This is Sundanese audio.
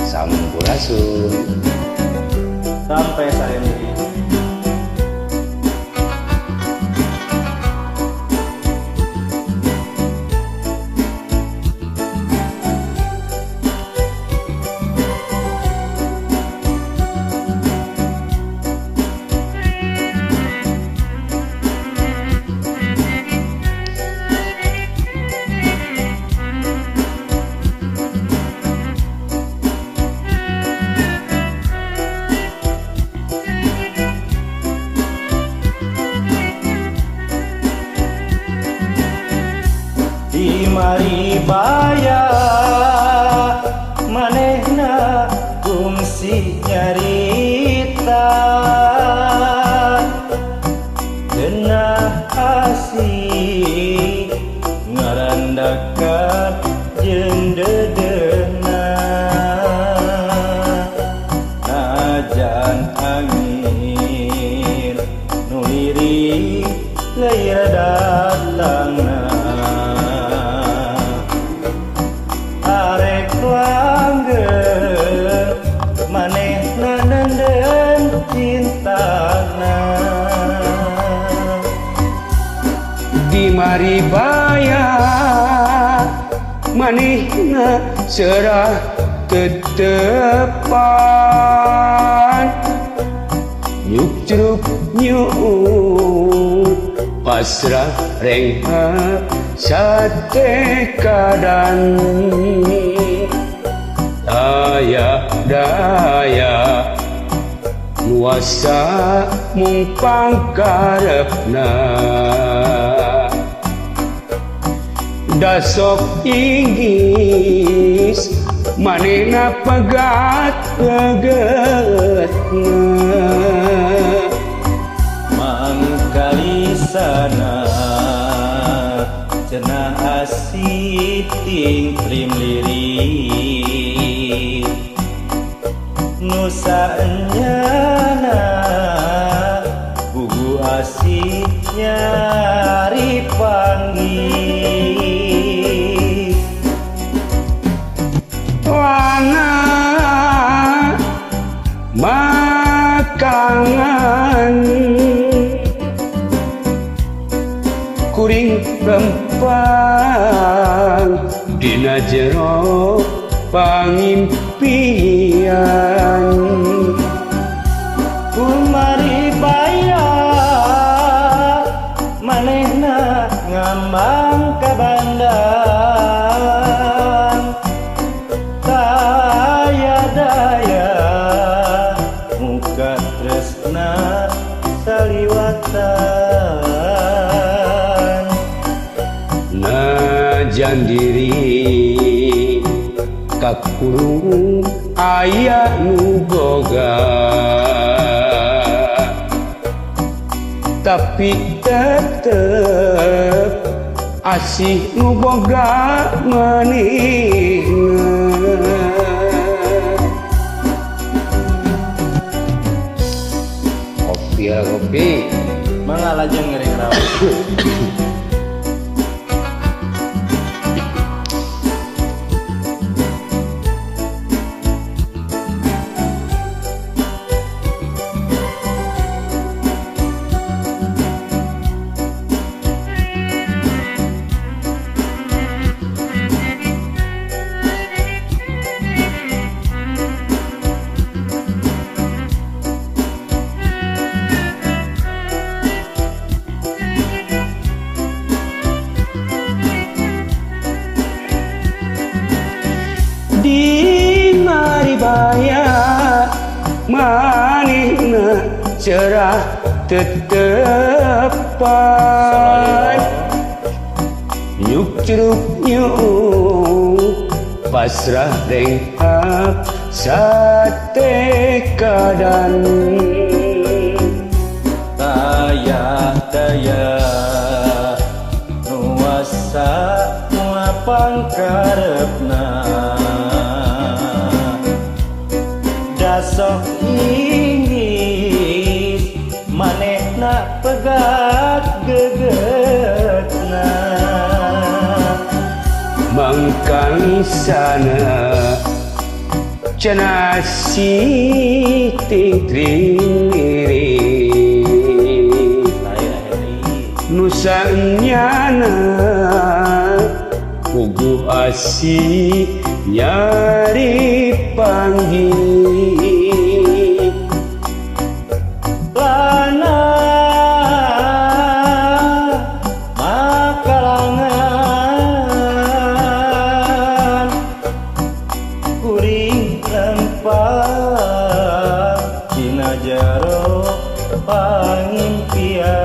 Sampurasun. Sampai saeutik. Di mari baya manehna kungsi nyarita denah asih ngarandakan jeung dedehna najan angin nu lirik leuy datangna manehna nenden cintana Di mari baya manehna serah tetepan nyuk jeruk nyuk pasrah rengha sate kadan daya nuasa mung pangkarepna dasok inggis manehna pegat-pegatna mangkalisana cenah asih ting trim lirik nusa enyana bugu asih nyari panggih wana makangan kuring rempang dina jero pangimpian kumari baya manehna ngambang kabandang daya daya muka tresna saliwatan najan diri kakurung aya nu boga tapi tetep asih nu boga manehna kopi mengalah jeung ngering rawa di mari baya manehna cerah tetepan nyuk jeruk nyuk pasrah rengha sate kadan daya daya nuasa pangkarepna dasok inggis manehna pegat gegetna mangka tangisana cenah Siti Triniri Saya Heri nusanyana puguh asih nyari panggih Lana makalangan kuring lempar dina jero pangimpian